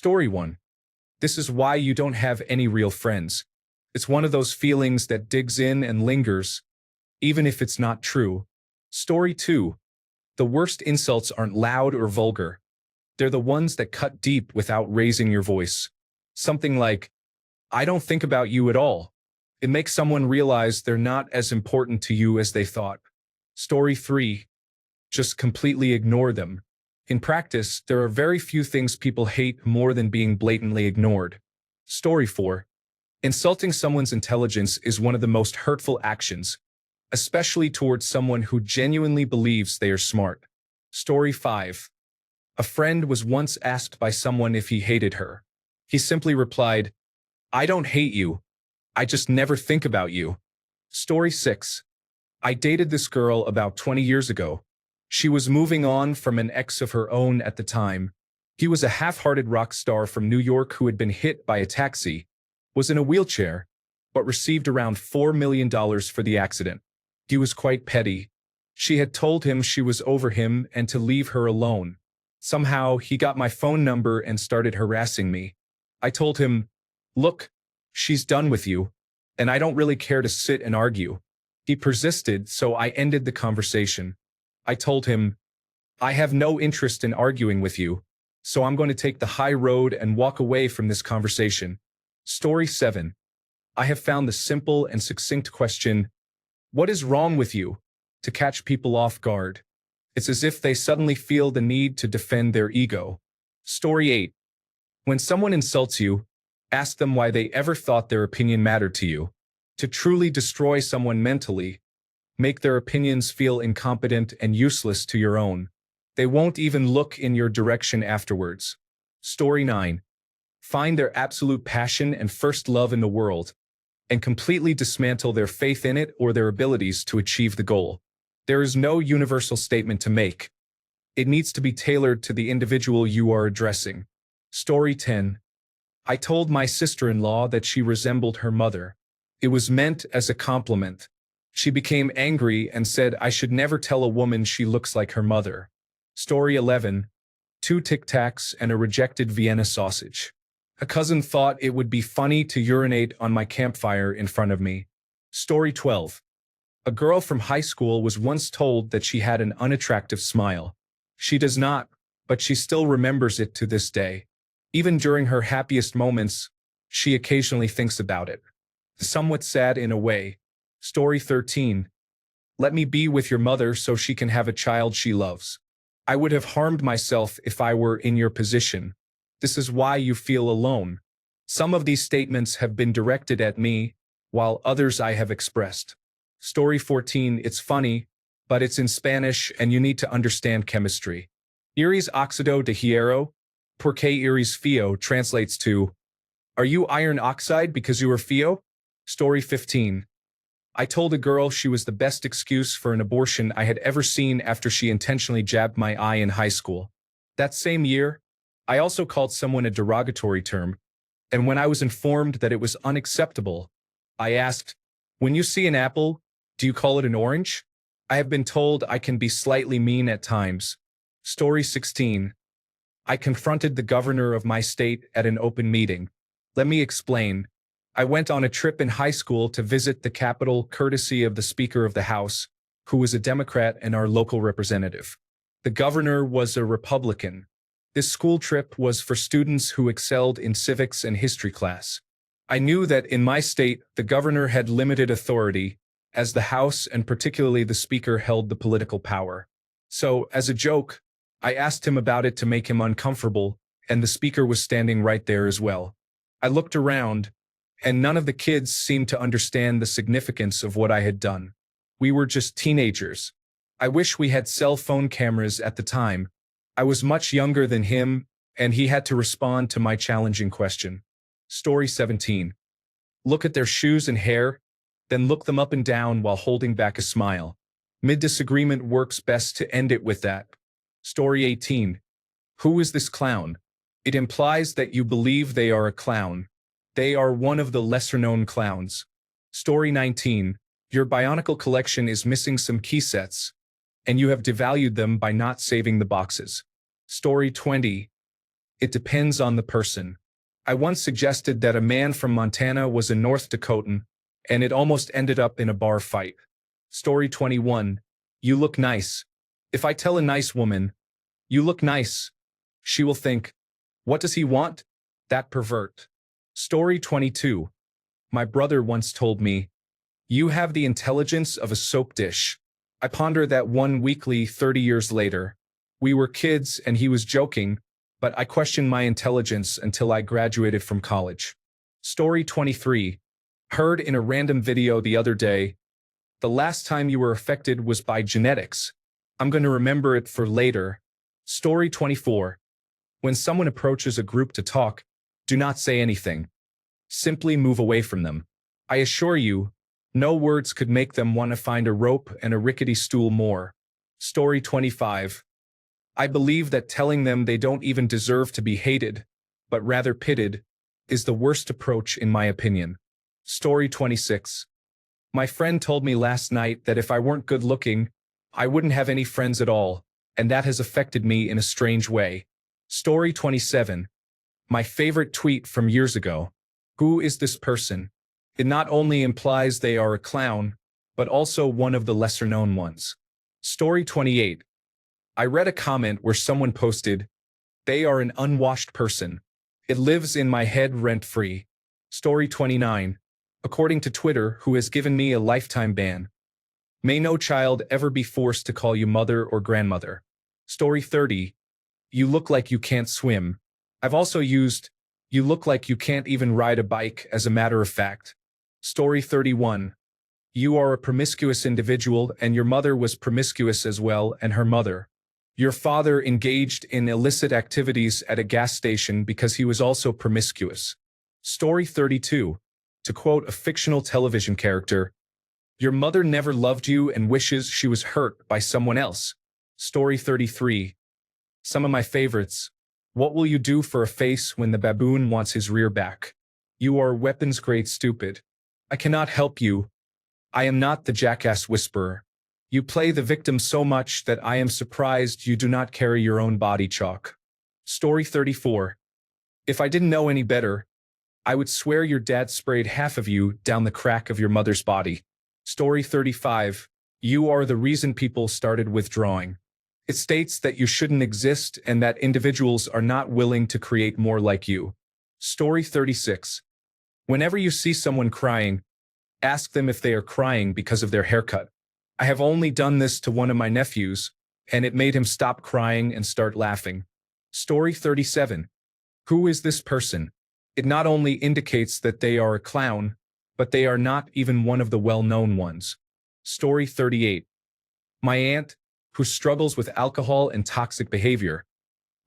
Story 1. This is why you don't have any real friends. It's one of those feelings that digs in and lingers, even if it's not true. Story 2. The worst insults aren't loud or vulgar. They're the ones that cut deep without raising your voice. Something like, "I don't think about you at all." It makes someone realize they're not as important to you as they thought. Story 3. Just completely ignore them. In practice, there are very few things people hate more than being blatantly ignored. Story 4. Insulting someone's intelligence is one of the most hurtful actions, especially towards someone who genuinely believes they are smart. Story 5. A friend was once asked by someone if he hated her. He simply replied, "I don't hate you. I just never think about you." Story 6. I dated this girl about 20 years ago. She was moving on from an ex of her own at the time. He was a half-hearted rock star from New York who had been hit by a taxi, was in a wheelchair, but received around $4 million for the accident. He was quite petty. She had told him she was over him and to leave her alone. Somehow, he got my phone number and started harassing me. I told him, "Look, she's done with you, and I don't really care to sit and argue." He persisted, so I ended the conversation. I told him, "I have no interest in arguing with you, so I'm going to take the high road and walk away from this conversation." Story 7. I have found the simple and succinct question, "What is wrong with you?" to catch people off guard. It's as if they suddenly feel the need to defend their ego. Story 8. When someone insults you, ask them why they ever thought their opinion mattered to you. To truly destroy someone mentally, make their opinions feel incompetent and useless to your own. They won't even look in your direction afterwards. Story 9. Find their absolute passion and first love in the world, and completely dismantle their faith in it or their abilities to achieve the goal. There is no universal statement to make. It needs to be tailored to the individual you are addressing. Story 10. I told my sister-in-law that she resembled her mother. It was meant as a compliment. She became angry and said I should never tell a woman she looks like her mother. Story 11. 2 Tic Tacs and a rejected Vienna sausage. A cousin thought it would be funny to urinate on my campfire in front of me. Story 12. A girl from high school was once told that she had an unattractive smile. She does not, but she still remembers it to this day. Even during her happiest moments, she occasionally thinks about it. Somewhat sad in a way. Story 13. Let me be with your mother so she can have a child she loves. I would have harmed myself if I were in your position. This is why you feel alone. Some of these statements have been directed at me, while others I have expressed. Story 14. It's funny, but it's in Spanish and you need to understand chemistry. Iris oxido de hierro, porque iris feo translates to, "Are you iron oxide because you are feo?" Story 15. I told a girl she was the best excuse for an abortion I had ever seen after she intentionally jabbed my eye in high school. That same year, I also called someone a derogatory term, and when I was informed that it was unacceptable, I asked, "When you see an apple, do you call it an orange?" I have been told I can be slightly mean at times. Story 16. I confronted the governor of my state at an open meeting. Let me explain. I went on a trip in high school to visit the Capitol courtesy of the Speaker of the House, who was a Democrat and our local representative. The governor was a Republican. This school trip was for students who excelled in civics and history class. I knew that in my state, the governor had limited authority, as the House and particularly the Speaker held the political power. So, as a joke, I asked him about it to make him uncomfortable, and the Speaker was standing right there as well. I looked around, and none of the kids seemed to understand the significance of what I had done. We were just teenagers. I wish we had cell phone cameras at the time. I was much younger than him, and he had to respond to my challenging question. Story 17. Look at their shoes and hair, then look them up and down while holding back a smile. Mid-disagreement works best to end it with that. Story 18. Who is this clown? It implies that you believe they are a clown. They are one of the lesser-known clowns. Story 19. Your Bionicle collection is missing some key sets, and you have devalued them by not saving the boxes. Story 20. It depends on the person. I once suggested that a man from Montana was a North Dakotan, and it almost ended up in a bar fight. Story 21. You look nice. If I tell a nice woman, you look nice, she will think, what does he want? That pervert. Story 22. My brother once told me, you have the intelligence of a soap dish. I ponder that one weekly 30 years later. We were kids and he was joking, but I questioned my intelligence until I graduated from college. Story 23. Heard in a random video the other day, the last time you were affected was by genetics. I'm going to remember it for later. Story 24. When someone approaches a group to talk, do not say anything. Simply move away from them. I assure you, no words could make them want to find a rope and a rickety stool more. Story 25. I believe that telling them they don't even deserve to be hated, but rather pitied, is the worst approach in my opinion. Story 26. My friend told me last night that if I weren't good looking, I wouldn't have any friends at all, and that has affected me in a strange way. Story 27. My favorite tweet from years ago. Who is this person? It not only implies they are a clown, but also one of the lesser-known ones. Story 28. I read a comment where someone posted, they are an unwashed person. It lives in my head rent-free. Story 29. According to Twitter, who has given me a lifetime ban. May no child ever be forced to call you mother or grandmother. Story 30. You look like you can't swim. I've also used, you look like you can't even ride a bike as a matter of fact. Story 31. You are a promiscuous individual and your mother was promiscuous as well and her mother. Your father engaged in illicit activities at a gas station because he was also promiscuous. Story 32. To quote a fictional television character, your mother never loved you and wishes she was hurt by someone else. Story 33. Some of my favorites. What will you do for a face when the baboon wants his rear back? You are weapons-grade stupid. I cannot help you. I am not the jackass whisperer. You play the victim so much that I am surprised you do not carry your own body chalk. Story 34. If I didn't know any better, I would swear your dad sprayed half of you down the crack of your mother's body. Story 35. You are the reason people started withdrawing. It states that you shouldn't exist and that individuals are not willing to create more like you. Story 36. Whenever you see someone crying, ask them if they are crying because of their haircut. I have only done this to one of my nephews, and it made him stop crying and start laughing. Story 37. Who is this person? It not only indicates that they are a clown, but they are not even one of the well-known ones. Story 38. My aunt, who struggles with alcohol and toxic behavior,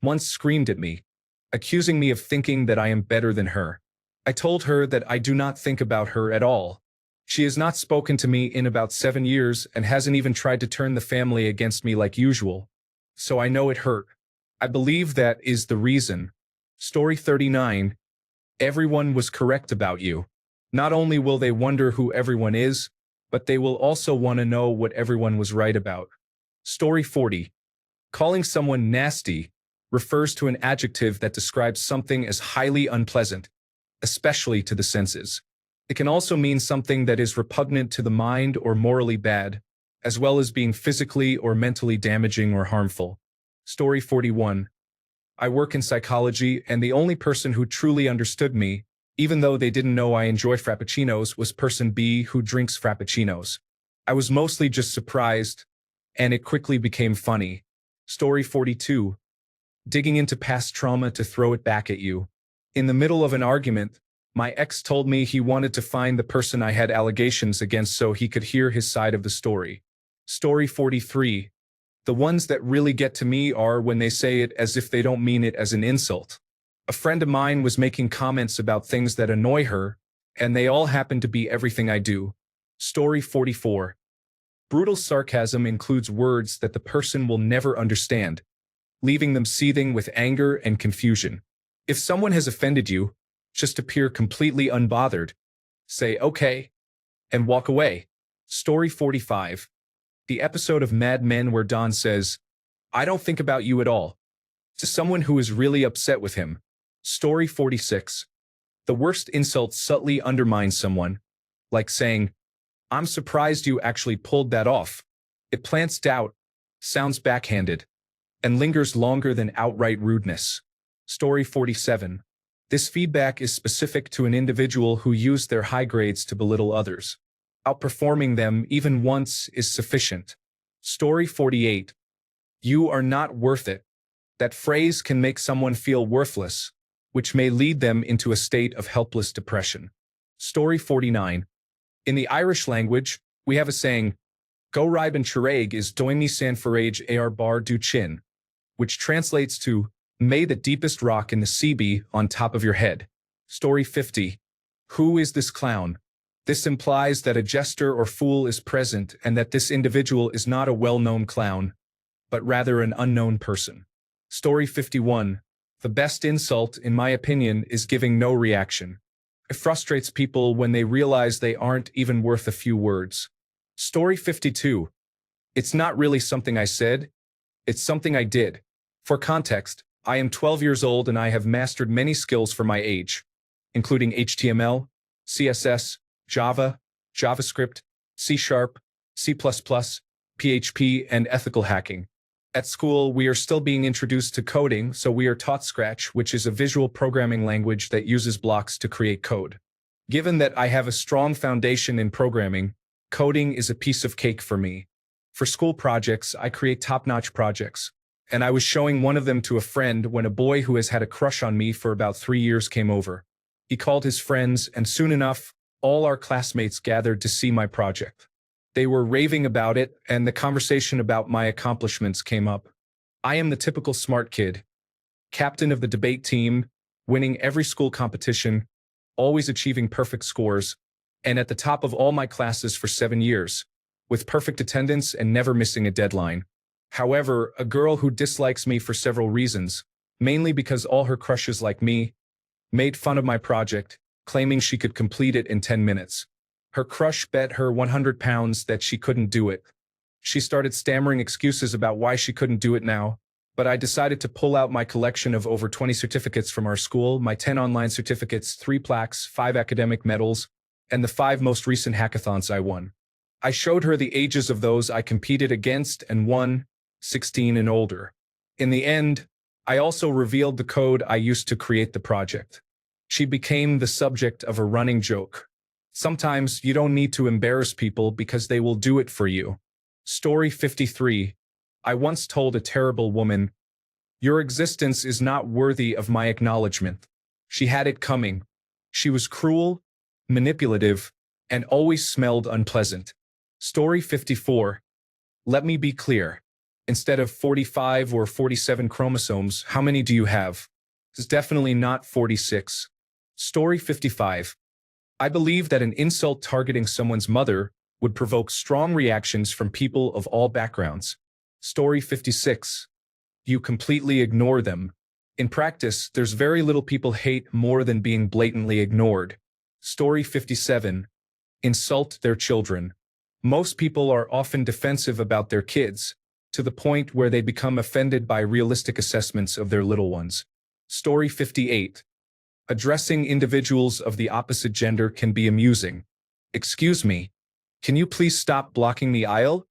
once screamed at me, accusing me of thinking that I am better than her. I told her that I do not think about her at all. She has not spoken to me in about 7 years and hasn't even tried to turn the family against me like usual. So I know it hurt. I believe that is the reason. Story 39. Everyone was correct about you. Not only will they wonder who everyone is, but they will also want to know what everyone was right about. Story 40. Calling someone nasty refers to an adjective that describes something as highly unpleasant, especially to the senses. It can also mean something that is repugnant to the mind or morally bad, as well as being physically or mentally damaging or harmful. Story 41. I work in psychology, and the only person who truly understood me, even though they didn't know I enjoy frappuccinos, was person B who drinks frappuccinos. I was mostly just surprised, and it quickly became funny. Story 42. Digging into past trauma to throw it back at you. In the middle of an argument, my ex told me he wanted to find the person I had allegations against so he could hear his side of the story. Story 43. The ones that really get to me are when they say it as if they don't mean it as an insult. A friend of mine was making comments about things that annoy her, and they all happen to be everything I do. Story 44. Brutal sarcasm includes words that the person will never understand, leaving them seething with anger and confusion. If someone has offended you, just appear completely unbothered. Say, okay, and walk away. Story 45. The episode of Mad Men where Don says, I don't think about you at all. to someone who is really upset with him. Story 46. The worst insult subtly undermines someone, like saying, "I'm surprised you actually pulled that off." It plants doubt, sounds backhanded, and lingers longer than outright rudeness. Story 47. This feedback is specific to an individual who used their high grades to belittle others. Outperforming them even once is sufficient. Story 48. You are not worth it. That phrase can make someone feel worthless, which may lead them into a state of helpless depression. Story 49. In the Irish language, we have a saying, "Go ribe and chiraig is doimni san farage ar bar du chin," which translates to, "May the deepest rock in the sea be on top of your head." Story 50. Who is this clown? This implies that a jester or fool is present and that this individual is not a well-known clown, but rather an unknown person. Story 51. The best insult, in my opinion, is giving no reaction. It frustrates people when they realize they aren't even worth a few words. Story 52. It's not really something I said, it's something I did. For context, I am 12 years old and I have mastered many skills for my age, including HTML, CSS, Java, JavaScript, C#, C++, PHP, and ethical hacking. At school, we are still being introduced to coding, so we are taught Scratch, which is a visual programming language that uses blocks to create code. Given that I have a strong foundation in programming, coding is a piece of cake for me. For school projects, I create top-notch projects, and I was showing one of them to a friend when a boy who has had a crush on me for about 3 years came over. He called his friends, and soon enough, all our classmates gathered to see my project. They were raving about it, and the conversation about my accomplishments came up. I am the typical smart kid, captain of the debate team, winning every school competition, always achieving perfect scores, and at the top of all my classes for 7 years, with perfect attendance and never missing a deadline. However, a girl who dislikes me for several reasons, mainly because all her crushes like me, made fun of my project, claiming she could complete it in 10 minutes. Her crush bet her 100 pounds that she couldn't do it. She started stammering excuses about why she couldn't do it now, but I decided to pull out my collection of over 20 certificates from our school, my 10 online certificates, 3 plaques, 5 academic medals, and the 5 most recent hackathons I won. I showed her the ages of those I competed against and won, 16 and older. In the end, I also revealed the code I used to create the project. She became the subject of a running joke. Sometimes you don't need to embarrass people because they will do it for you. Story 53. I once told a terrible woman, "Your existence is not worthy of my acknowledgement." She had it coming. She was cruel, manipulative, and always smelled unpleasant. Story 54. Let me be clear. Instead of 45 or 47 chromosomes, how many do you have? It's definitely not 46. Story 55. I believe that an insult targeting someone's mother would provoke strong reactions from people of all backgrounds. Story 56. You completely ignore them. In practice, there's very little people hate more than being blatantly ignored. Story 57. Insult their children. Most people are often defensive about their kids, to the point where they become offended by realistic assessments of their little ones. Story 58. Addressing individuals of the opposite gender can be amusing. "Excuse me, can you please stop blocking the aisle?"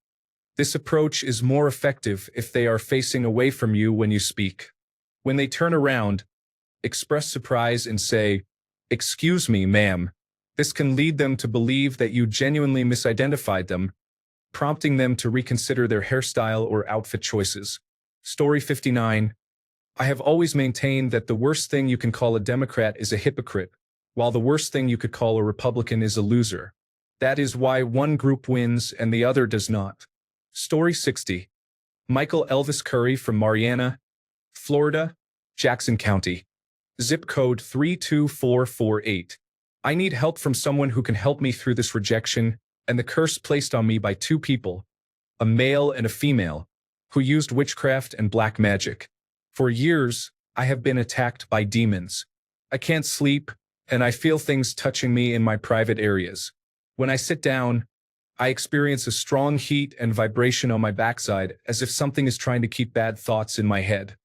This approach is more effective if they are facing away from you when you speak. When they turn around, express surprise and say, "Excuse me, ma'am." This can lead them to believe that you genuinely misidentified them, prompting them to reconsider their hairstyle or outfit choices. Story 59. I have always maintained that the worst thing you can call a Democrat is a hypocrite, while the worst thing you could call a Republican is a loser. That is why one group wins and the other does not. Story 60. Michael Elvis Curry from Marianna, Florida, Jackson County. Zip code 32448. I need help from someone who can help me through this rejection and the curse placed on me by 2 people, a male and a female, who used witchcraft and black magic. For years, I have been attacked by demons. I can't sleep, and I feel things touching me in my private areas. When I sit down, I experience a strong heat and vibration on my backside as if something is trying to keep bad thoughts in my head.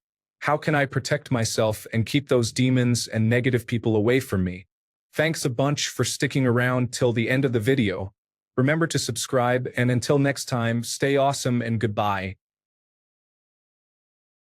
How can I protect myself and keep those demons and negative people away from me? Thanks a bunch for sticking around till the end of the video. Remember to subscribe, and until next time, stay awesome and goodbye.